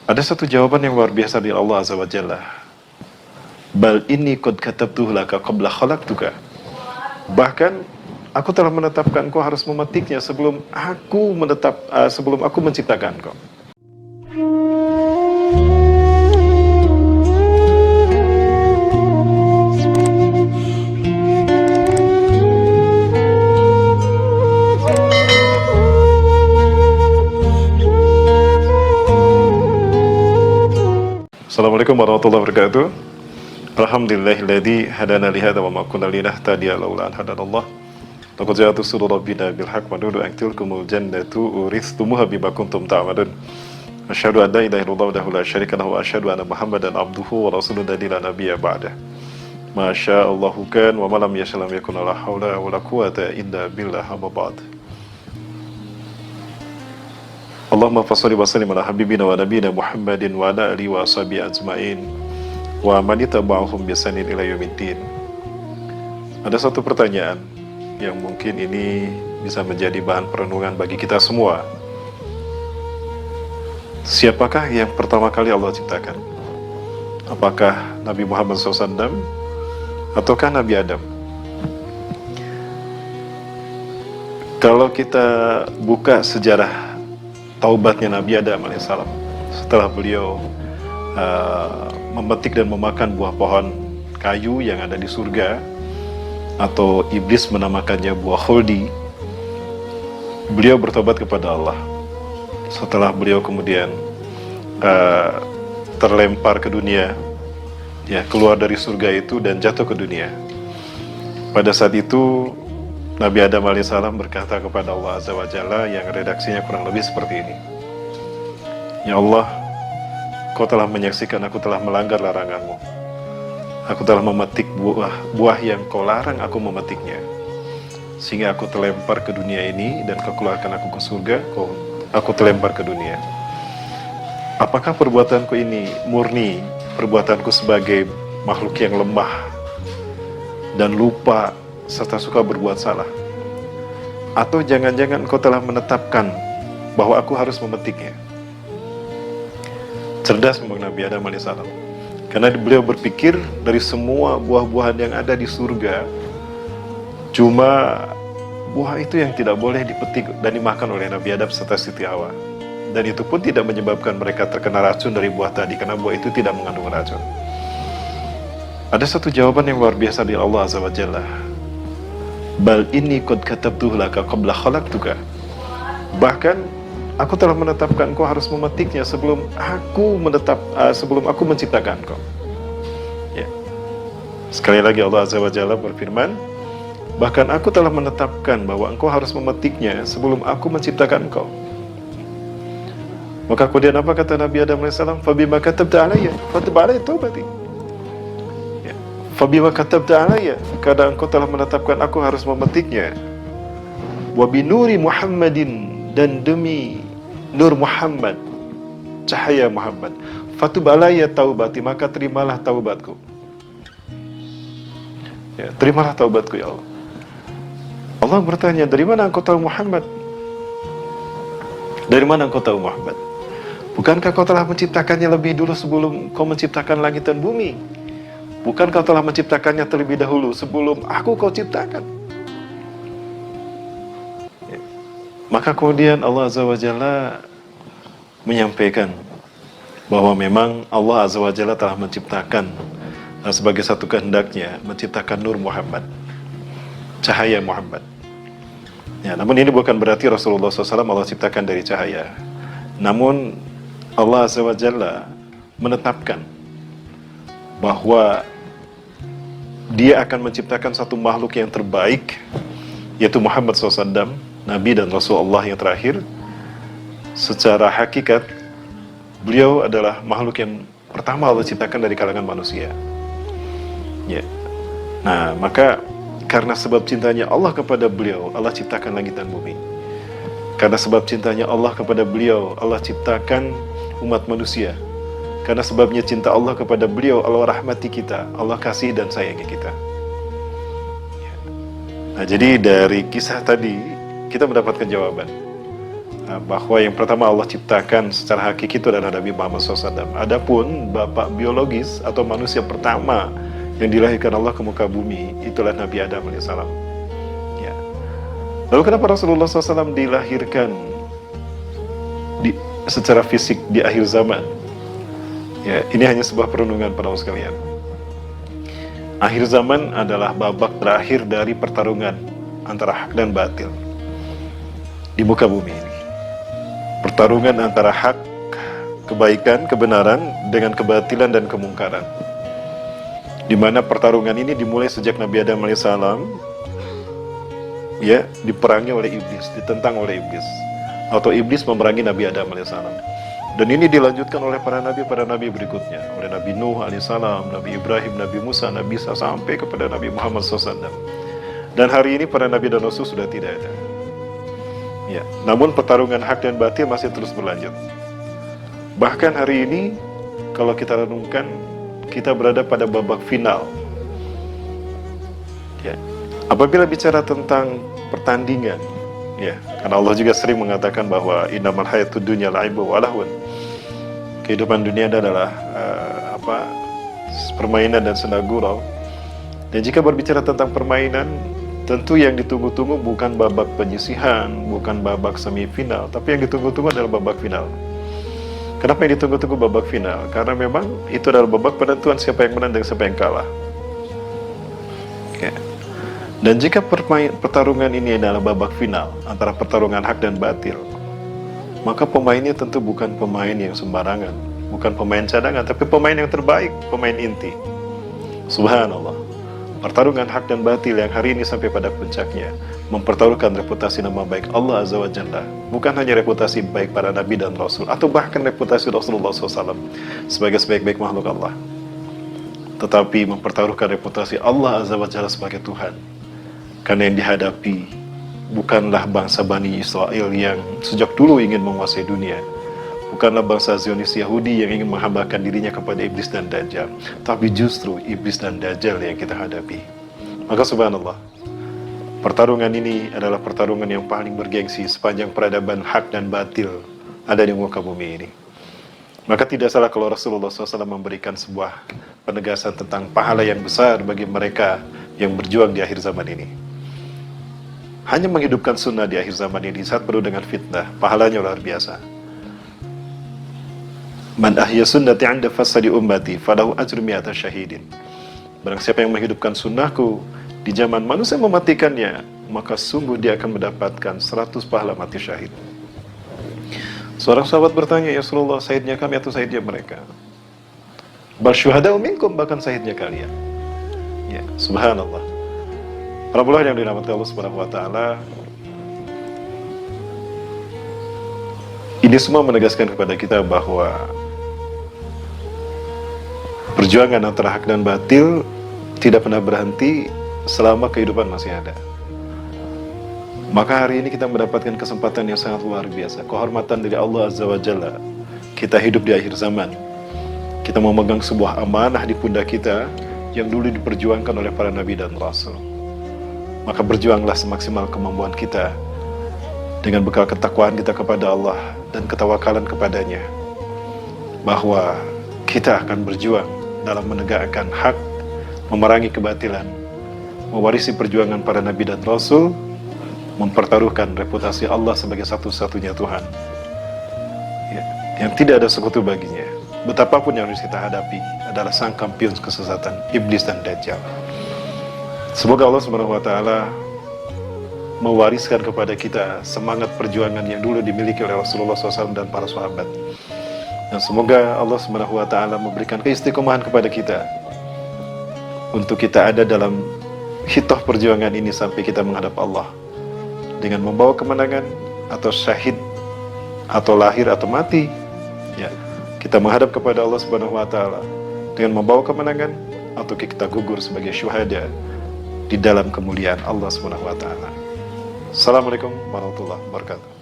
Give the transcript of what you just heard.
Ada satu jawaban yang luar biasa dari Allah Azza wa Jalla. Bal inni qad katabtuhu laka qabla khalaqtuka. Bahkan aku telah menetapkan kau harus memetiknya sebelum aku menciptakan kau. Assalamualaikum warahmatullahi wabarakatuh. Alhamdulillahilladzi hadana li hadza wa ma kunna linahtadiya laula an hadanallah. Laqad ja'at rusulu rabbina bil haqq wa nuru an tilkumul jannatu uristumuha bima kuntum ta'malun. Asyhadu an la ilaha illallah wahdahu la syarika lahu wa asyhadu anna Muhammadan abduhu wa rasuluhu la nabiyya ba'dah. Masyaallahu kan wa ma lam yasha lam yakun la haula wa la quwwata illa billah amma ba'd. Allahumma fassalli wa sallim ala habibina wa nabiyina Muhammadin wa ala alihi wa ashabihi ajmain wa man ittaba'ahum bi ihsanin ila yaumiddin. Ada satu pertanyaan yang mungkin ini bisa menjadi bahan perenungan bagi kita semua. Siapakah yang pertama kali Allah ciptakan? Apakah Nabi Muhammad SAW ataukah Nabi Adam? Kalau kita buka sejarah taubatnya Nabi Adam alaihissalam setelah beliau memetik dan memakan buah pohon kayu yang ada di surga, atau iblis menamakannya buah khuldi, beliau bertobat kepada Allah. Setelah beliau kemudian terlempar ke dunia, ya, keluar dari surga itu dan jatuh ke dunia. Pada saat itu Nabi Adam alaihissalam berkata kepada Allah Azza wa Jalla yang redaksinya kurang lebih seperti ini. Ya Allah, kau telah menyaksikan aku telah melanggar laranganmu. Aku telah memetik buah yang kau larang aku memetiknya, sehingga aku terlempar ke dunia ini, dan kau keluarkan aku ke surga, aku terlempar ke dunia. Apakah perbuatanku ini murni perbuatanku sebagai makhluk yang lemah dan lupa serta suka berbuat salah? Atau jangan-jangan kau telah menetapkan bahwa aku harus memetiknya? Cerdas memang Nabi Adam alaihissalam, karena beliau berpikir dari semua buah-buahan yang ada di surga, cuma buah itu yang tidak boleh dipetik dan dimakan oleh Nabi Adam serta Siti Hawa. Dan itu pun tidak menyebabkan mereka terkena racun dari buah tadi, karena buah itu tidak mengandung racun. Ada satu jawaban yang luar biasa dari Allah Azza wa Jalla. Bal inni qad katabtuhu laka qabla khalaqtuka. Bahkan aku telah menetapkan kau harus memetiknya sebelum aku menciptakan kau. Ya. Sekali lagi Allah Azza wa Jalla berfirman, bahkan aku telah menetapkan bahwa engkau harus memetiknya sebelum aku menciptakan kau. Maka kemudian apa kata Nabi Adam AS? Fabima katabta alayya fatub alayya taubati. Ya. Fabima katabta alayya, karena engkau telah menetapkan aku harus memetiknya. Wa binuri Muhammadin, dan demi nur Muhammad, cahaya Muhammad, fatub alayya taubati, maka terimalah taubatku. Ya, terimalah taubatku ya Allah. Allah bertanya, dari mana engkau tahu Muhammad? Dari mana engkau tahu Muhammad? Bukankah kau telah menciptakannya lebih dulu sebelum kau menciptakan langit dan bumi? Bukankah kau telah menciptakannya terlebih dahulu sebelum aku kau ciptakan? Ya. Maka kemudian Allah Azza wa Jalla menyampaikan bahwa memang Allah Azza wa Jalla telah menciptakan sebagai satu kehendaknya, menciptakan nur Muhammad, cahaya Muhammad. Ya, namun ini bukan berarti Rasulullah SAW Allah ciptakan dari cahaya. Namun Allah Azza wa Jalla menetapkan bahwa Dia akan menciptakan satu makhluk yang terbaik, yaitu Muhammad SAW, Nabi dan Rasulullah yang terakhir. Secara hakikat, beliau adalah makhluk yang pertama Allah ciptakan dari kalangan manusia. Ya. Nah, maka karena sebab cintanya Allah kepada beliau, Allah ciptakan langit dan bumi. Karena sebab cintanya Allah kepada beliau, Allah ciptakan umat manusia. Karena sebabnya cinta Allah kepada beliau, Allah rahmati kita, Allah kasih dan sayangi kita. Ya. Nah, jadi dari kisah tadi kita mendapatkan jawaban. bahwa yang pertama Allah ciptakan secara hakiki itu adalah Nabi Muhammad SAW. Adapun bapak biologis atau manusia pertama yang dilahirkan Allah ke muka bumi itulah Nabi Adam alaihissalam. Ya. Lalu kenapa Rasulullah SAW dilahirkan secara fisik di akhir zaman? Ya, ini hanya sebuah perenungan para sekalian. Akhir zaman adalah babak terakhir dari pertarungan antara hak dan batil di muka bumi ini. Pertarungan antara hak, kebaikan, kebenaran dengan kebatilan dan kemungkaran. Di mana pertarungan ini dimulai sejak Nabi Adam alaihissalam, ya, diperangi oleh iblis, ditentang oleh iblis, atau iblis memerangi Nabi Adam alaihissalam. Dan ini dilanjutkan oleh para nabi berikutnya, oleh Nabi Nuh alaihissalam, Nabi Ibrahim, Nabi Musa, Nabi Isa, sampai kepada Nabi Muhammad SAW. Dan hari ini para nabi dan rasul sudah tidak ada. Ya, namun pertarungan hak dan batil masih terus berlanjut. Bahkan hari ini, kalau kita renungkan, kita berada pada babak final. Ya, apabila bicara tentang pertandingan, ya, karena Allah juga sering mengatakan bahwa innamal hayatud dunya la'ibun wa lahun. Kehidupan dunia adalah permainan dan senda gurau. Dan jika berbicara tentang permainan, tentu yang ditunggu-tunggu bukan babak penyisihan, bukan babak semifinal, tapi yang ditunggu-tunggu adalah babak final. Kenapa yang ditunggu-tunggu babak final? Karena memang itu adalah babak penentuan siapa yang menang dan siapa yang kalah. Ya. Dan jika pertarungan ini adalah babak final antara pertarungan hak dan batil, maka pemainnya tentu bukan pemain yang sembarangan, bukan pemain cadangan, tapi pemain yang terbaik, pemain inti. Subhanallah. Pertarungan hak dan batil yang hari ini sampai pada puncaknya mempertaruhkan reputasi nama baik Allah Azza wa Jalla. Bukan hanya reputasi baik para nabi dan rasul, atau bahkan reputasi Rasulullah SAW sebagai sebaik-baik makhluk Allah, tetapi mempertaruhkan reputasi Allah Azza wa Jalla sebagai Tuhan. Karena yang dihadapi bukanlah bangsa Bani Israel yang sejak dulu ingin menguasai dunia, bukanlah bangsa Zionis Yahudi yang ingin menghambakan dirinya kepada iblis dan dajjal, tapi justru iblis dan dajjal yang kita hadapi. Maka subhanallah, pertarungan ini adalah pertarungan yang paling bergengsi sepanjang peradaban hak dan batil ada di muka bumi ini. Maka tidak salah kalau Rasulullah SAW memberikan sebuah penegasan tentang pahala yang besar bagi mereka yang berjuang di akhir zaman ini. Hanya menghidupkan sunnah di akhir zaman ini saat penuh dengan fitnah, pahalanya luar biasa. Man ahya sunnati 'inda fasadi ummati falahu ajru mi'ata syahidin. Barang siapa yang menghidupkan sunnahku di zaman manusia mematikannya, maka sungguh dia akan mendapatkan 100 pahala mati syahid. Seorang sahabat bertanya, ya Rasulullah, syahidnya kami atau syahidnya mereka? Bal syuhada'u minkum, bahkan syahidnya kalian. Ya, subhanallah. Para bulan yang dirahmati Allah Subhanahu wa taala, ini semua menegaskan kepada kita bahwa perjuangan antara hak dan batil tidak pernah berhenti selama kehidupan masih ada. Maka hari ini kita mendapatkan kesempatan yang sangat luar biasa, kehormatan dari Allah Azza wa Jalla. Kita hidup di akhir zaman. Kita memegang sebuah amanah di pundak kita yang dulu diperjuangkan oleh para nabi dan rasul. Maka berjuanglah semaksimal kemampuan kita dengan bekal ketakwaan kita kepada Allah dan ketawakalan kepadanya, bahwa kita akan berjuang dalam menegakkan hak, memerangi kebatilan, mewarisi perjuangan para nabi dan rasul, mempertaruhkan reputasi Allah sebagai satu-satunya Tuhan, ya, yang tidak ada sekutu baginya. Betapapun yang harus kita hadapi adalah sang kampion kesesatan, iblis dan dajjal. Semoga Allah Subhanahu wa taala mewariskan kepada kita semangat perjuangan yang dulu dimiliki oleh Rasulullah SAW dan para sahabat. Dan semoga Allah Subhanahu wa taala memberikan keistiqomahan kepada kita untuk kita ada dalam hitoh perjuangan ini sampai kita menghadap Allah dengan membawa kemenangan atau syahid atau lahir atau mati. Ya, kita menghadap kepada Allah Subhanahu wa taala dengan membawa kemenangan atau kita gugur sebagai syuhada di dalam kemuliaan Allah Subhanahu wa taala. Assalamualaikum warahmatullahi wabarakatuh.